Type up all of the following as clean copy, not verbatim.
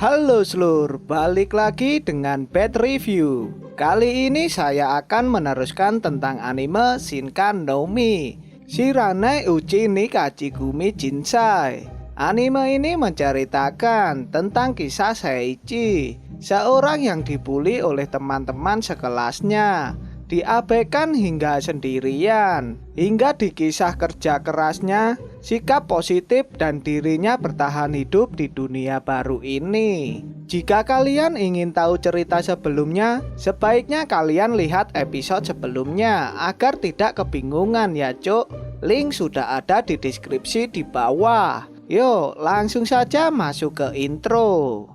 Halo Slur, balik lagi dengan Bad Review. Kali ini saya akan meneruskan tentang anime Shinkan no Mi Shiranai Uchi ni Kachigumi Jinsai. Anime ini menceritakan tentang kisah Seiichi, seorang yang dibully oleh teman-teman sekelasnya, diabaikan hingga sendirian, hingga di kisah kerja kerasnya, sikap positif dan dirinya bertahan hidup di dunia baru ini. Jika kalian ingin tahu cerita sebelumnya, sebaiknya kalian lihat episode sebelumnya agar tidak kebingungan ya cuk. Link sudah ada di deskripsi di bawah. Yuk langsung saja masuk ke intro.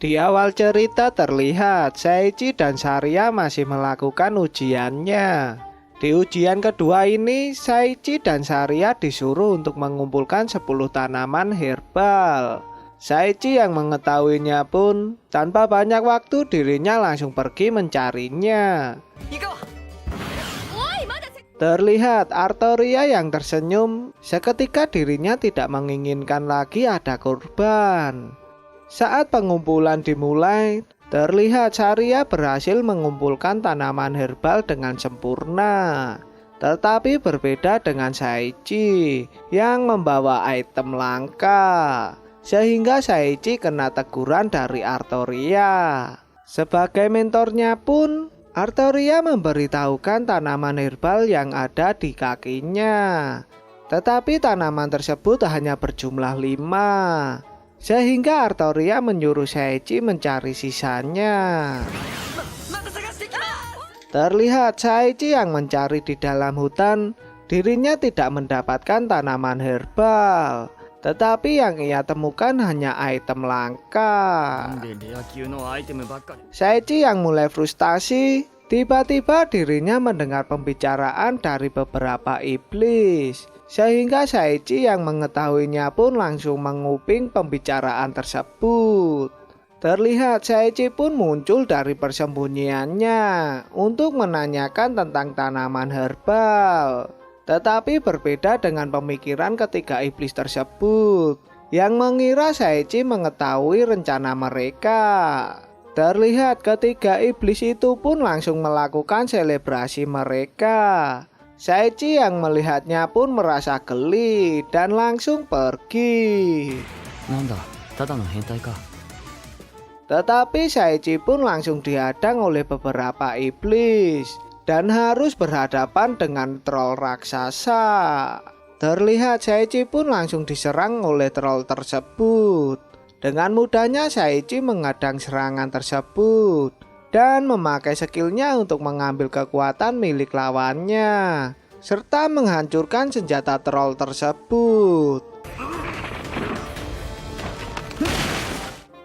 Di awal cerita terlihat Seiichi dan Saria masih melakukan ujiannya. Di ujian kedua ini, Seiichi dan Saria disuruh untuk mengumpulkan 10 tanaman herbal. Seiichi yang mengetahuinya pun tanpa banyak waktu dirinya langsung pergi mencarinya. Terlihat Artoria yang tersenyum, seketika dirinya tidak menginginkan lagi ada korban. Saat pengumpulan dimulai, terlihat Saria berhasil mengumpulkan tanaman herbal dengan sempurna. Tetapi berbeda dengan Seiichi yang membawa item langka, sehingga Seiichi kena teguran dari Artoria. Sebagai mentornya pun, Artoria memberitahukan tanaman herbal yang ada di kakinya. Tetapi tanaman tersebut hanya berjumlah 5. Sehingga Artoria menyuruh Seiichi mencari sisanya. Terlihat Seiichi yang mencari di dalam hutan, dirinya tidak mendapatkan tanaman herbal. Tetapi yang ia temukan hanya item langka. Seiichi yang mulai frustasi, tiba-tiba dirinya mendengar pembicaraan dari beberapa iblis. Sehingga Seiichi yang mengetahuinya pun langsung menguping pembicaraan tersebut. Terlihat Seiichi pun muncul dari persembunyiannya untuk menanyakan tentang tanaman herbal. Tetapi berbeda dengan pemikiran ketiga iblis tersebut yang mengira Seiichi mengetahui rencana mereka. Terlihat ketiga iblis itu pun langsung melakukan selebrasi mereka. Seiichi yang melihatnya pun merasa geli dan langsung pergi. Tetapi Seiichi pun langsung dihadang oleh beberapa iblis dan harus berhadapan dengan troll raksasa. Terlihat Seiichi pun langsung diserang oleh troll tersebut. Dengan mudahnya Seiichi menghadang serangan tersebut dan memakai skillnya untuk mengambil kekuatan milik lawannya, serta menghancurkan senjata troll tersebut.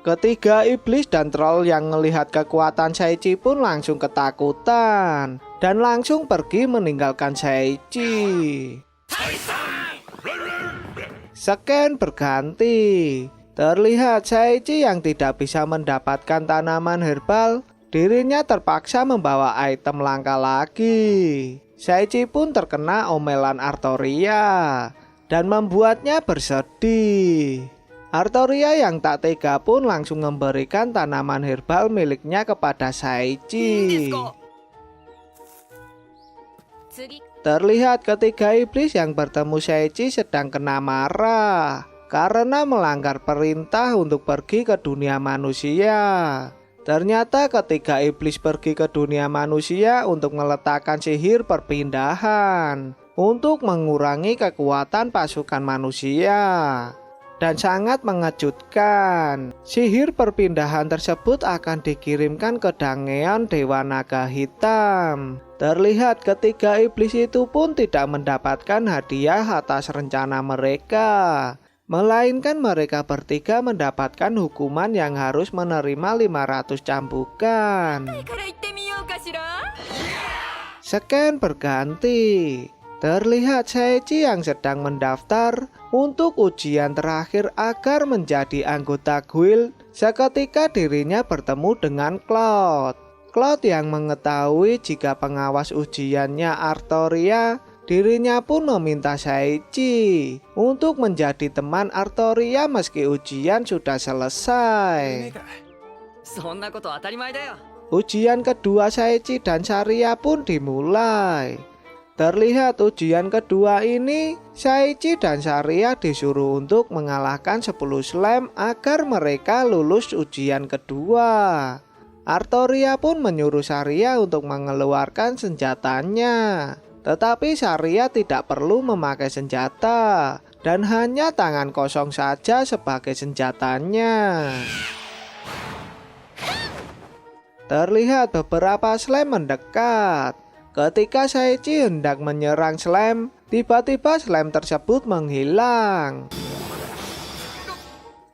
Ketiga iblis dan troll yang melihat kekuatan Seiichi pun langsung ketakutan dan langsung pergi meninggalkan Seiichi. Scan berganti. Terlihat Seiichi yang tidak bisa mendapatkan tanaman herbal, dirinya terpaksa membawa item langka lagi. Seiichi pun terkena omelan Artoria dan membuatnya bersedih. Artoria yang tak tega pun langsung memberikan tanaman herbal miliknya kepada Seiichi. Terlihat ketiga iblis yang bertemu Seiichi sedang kena marah karena melanggar perintah untuk pergi ke dunia manusia. Ternyata ketiga iblis pergi ke dunia manusia untuk meletakkan sihir perpindahan untuk mengurangi kekuatan pasukan manusia. Dan sangat mengejutkan, sihir perpindahan tersebut akan dikirimkan ke Dangeon Dewa Naga Hitam. Terlihat ketiga iblis itu pun tidak mendapatkan hadiah atas rencana mereka, melainkan mereka bertiga mendapatkan hukuman yang harus menerima 500 cambukan. Scan berganti. Terlihat Seiichi yang sedang mendaftar untuk ujian terakhir agar menjadi anggota guild. Seketika dirinya bertemu dengan Cloud. Cloud yang mengetahui jika pengawas ujiannya Artoria, dirinya pun meminta Shaichi untuk menjadi teman Artoria meski ujian sudah selesai. Ujian kedua Shaichi dan Saria pun dimulai. Terlihat ujian kedua ini, Shaichi dan Saria disuruh untuk mengalahkan 10 slam agar mereka lulus ujian kedua. Artoria pun menyuruh Saria untuk mengeluarkan senjatanya. Tetapi Saria tidak perlu memakai senjata dan hanya tangan kosong saja sebagai senjatanya. Terlihat beberapa slam mendekat. Ketika Shaichi hendak menyerang slam, tiba-tiba slam tersebut menghilang.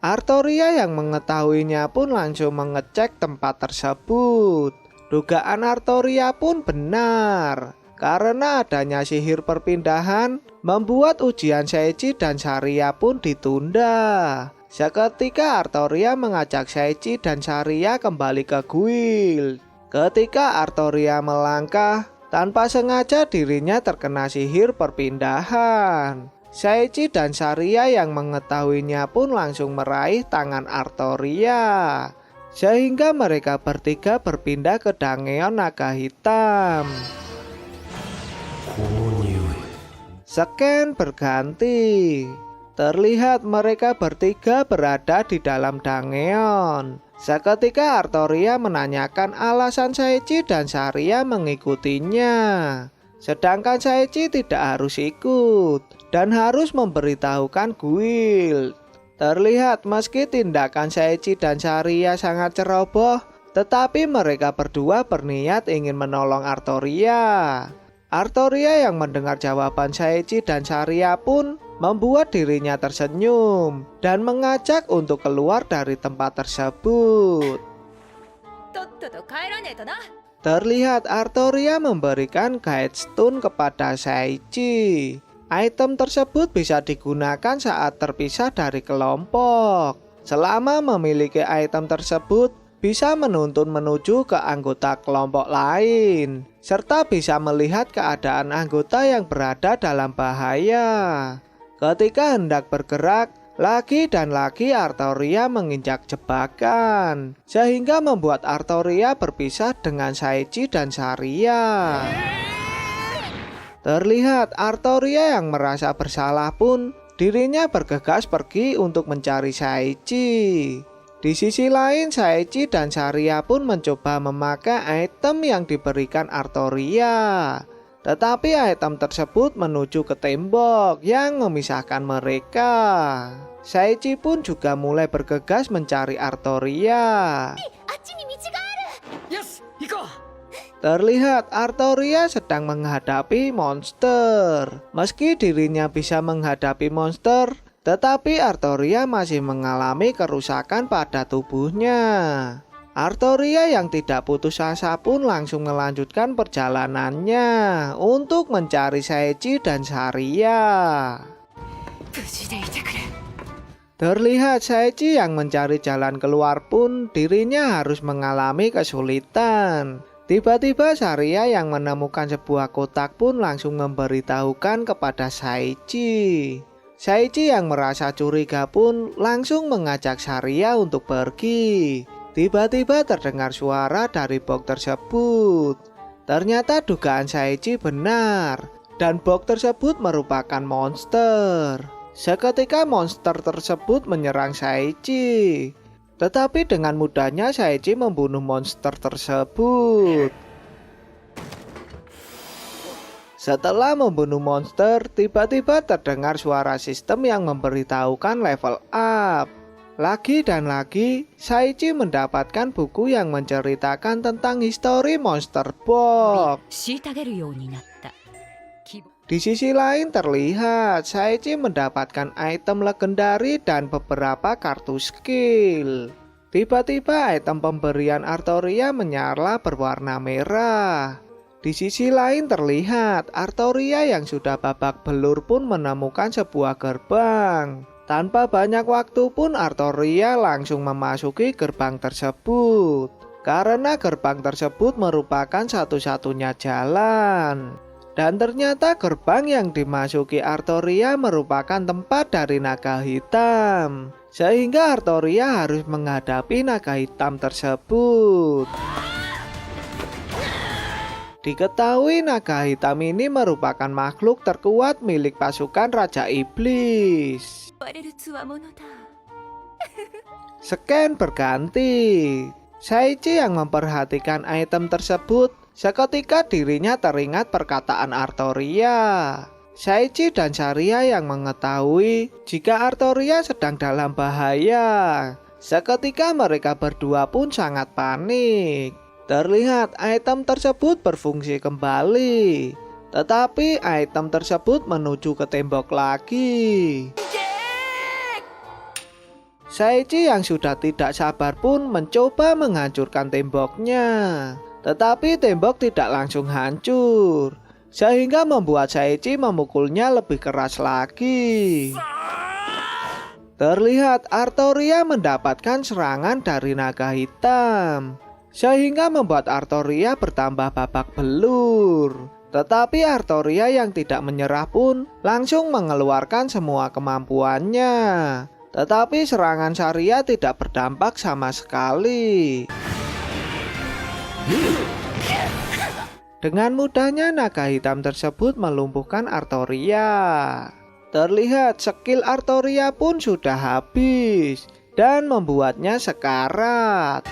Artoria yang mengetahuinya pun langsung mengecek tempat tersebut. Dugaan Artoria pun benar, karena adanya sihir perpindahan membuat ujian Shaichi dan Saria pun ditunda. Seketika Artoria mengajak Shaichi dan Saria kembali ke guild. Ketika Artoria melangkah, tanpa sengaja dirinya terkena sihir perpindahan. Shaichi dan Saria yang mengetahuinya pun langsung meraih tangan Artoria, sehingga mereka bertiga berpindah ke Dangeon Naga Hitam. Scan berganti. Terlihat mereka bertiga berada di dalam Dangeon. Seketika Artoria menanyakan alasan Shaichi dan Saria mengikutinya. Sedangkan Shaichi tidak harus ikut dan harus memberitahukan guild. Terlihat meski tindakan Shaichi dan Saria sangat ceroboh, tetapi mereka berdua berniat ingin menolong Artoria. Artoria yang mendengar jawaban Shaichi dan Saria pun membuat dirinya tersenyum dan mengajak untuk keluar dari tempat tersebut. Terlihat Artoria memberikan guide stone kepada Shaichi. Item tersebut bisa digunakan saat terpisah dari kelompok. Selama memiliki item tersebut, bisa menuntun menuju ke anggota kelompok lain, serta bisa melihat keadaan anggota yang berada dalam bahaya. Ketika hendak bergerak, lagi dan lagi Artoria menginjak jebakan, sehingga membuat Artoria berpisah dengan Shaichi dan Saria. Terlihat Artoria yang merasa bersalah pun, dirinya bergegas pergi untuk mencari Shaichi. Di sisi lain, Shaichi dan Saria pun mencoba memakai item yang diberikan Artoria. Tetapi item tersebut menuju ke tembok yang memisahkan mereka. Shaichi pun juga mulai bergegas mencari Artoria. Terlihat Artoria sedang menghadapi monster. Meski dirinya bisa menghadapi monster, tetapi Artoria masih mengalami kerusakan pada tubuhnya. Artoria yang tidak putus asa pun langsung melanjutkan perjalanannya untuk mencari Shaichi dan Saria. Terlihat Shaichi yang mencari jalan keluar pun dirinya harus mengalami kesulitan. Tiba-tiba Saria yang menemukan sebuah kotak pun langsung memberitahukan kepada Shaichi. Shaichi yang merasa curiga pun langsung mengajak Saria untuk pergi. Tiba-tiba terdengar suara dari box tersebut. Ternyata dugaan Shaichi benar, dan box tersebut merupakan monster. Seketika monster tersebut menyerang Shaichi, tetapi dengan mudahnya Shaichi membunuh monster tersebut. Setelah membunuh monster, tiba-tiba terdengar suara sistem yang memberitahukan level up. Lagi dan lagi, Shaichi mendapatkan buku yang menceritakan tentang histori Monster Box. Di sisi lain terlihat Shaichi mendapatkan item legendari dan beberapa kartu skill. Tiba-tiba item pemberian Artoria menyala berwarna merah. Di sisi lain terlihat Artoria yang sudah babak belur pun menemukan sebuah gerbang. Tanpa banyak waktu pun Artoria langsung memasuki gerbang tersebut. karena gerbang tersebut merupakan satu-satunya jalan. Dan ternyata gerbang yang dimasuki Artoria merupakan tempat dari naga hitam, sehingga Artoria harus menghadapi naga hitam tersebut. Diketahui naga hitam ini merupakan makhluk terkuat milik pasukan Raja Iblis. Scan berganti. Saichi yang memperhatikan item tersebut, seketika dirinya teringat perkataan Artoria. Saichi dan Saria yang mengetahui jika Artoria sedang dalam bahaya. Seketika mereka berdua pun sangat panik. Terlihat item tersebut berfungsi kembali, tetapi item tersebut menuju ke tembok lagi. Saichi yang sudah tidak sabar pun mencoba menghancurkan temboknya, tetapi tembok tidak langsung hancur, sehingga membuat Saichi memukulnya lebih keras lagi. Terlihat Artoria mendapatkan serangan dari naga hitam, sehingga membuat Artoria bertambah babak belur. Tetapi Artoria yang tidak menyerah pun langsung mengeluarkan semua kemampuannya. Tetapi serangan Saria tidak berdampak sama sekali. Dengan mudahnya naga hitam tersebut melumpuhkan Artoria. Terlihat skill Artoria pun sudah habis dan membuatnya sekarat.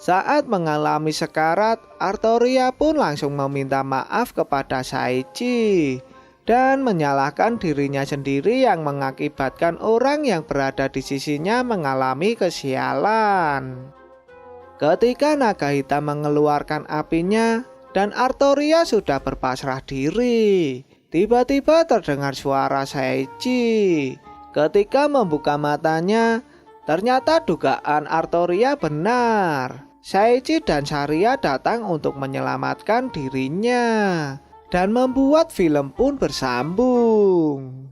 Saat mengalami sekarat, Artoria pun langsung meminta maaf kepada Saichi dan menyalahkan dirinya sendiri yang mengakibatkan orang yang berada di sisinya mengalami kesialan. Ketika naga hitam mengeluarkan apinya dan Artoria sudah berpasrah diri, tiba-tiba terdengar suara Saichi. Ketika membuka matanya, ternyata dugaan Artoria benar. Saichi dan Saria datang untuk menyelamatkan dirinya, dan membuat film pun bersambung.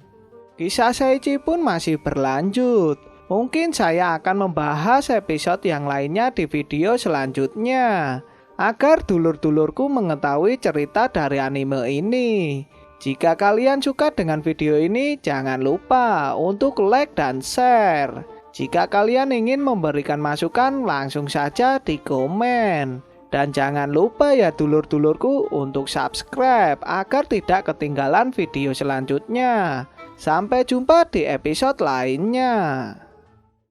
Kisah Saichi pun masih berlanjut. Mungkin saya akan membahas episode yang lainnya di video selanjutnya, agar dulur-dulurku mengetahui cerita dari anime ini. Jika kalian suka dengan video ini, jangan lupa untuk like dan share. Jika kalian ingin memberikan masukan, langsung saja di komen. Dan jangan lupa ya dulur-dulurku untuk subscribe agar tidak ketinggalan video selanjutnya. Sampai jumpa di episode lainnya.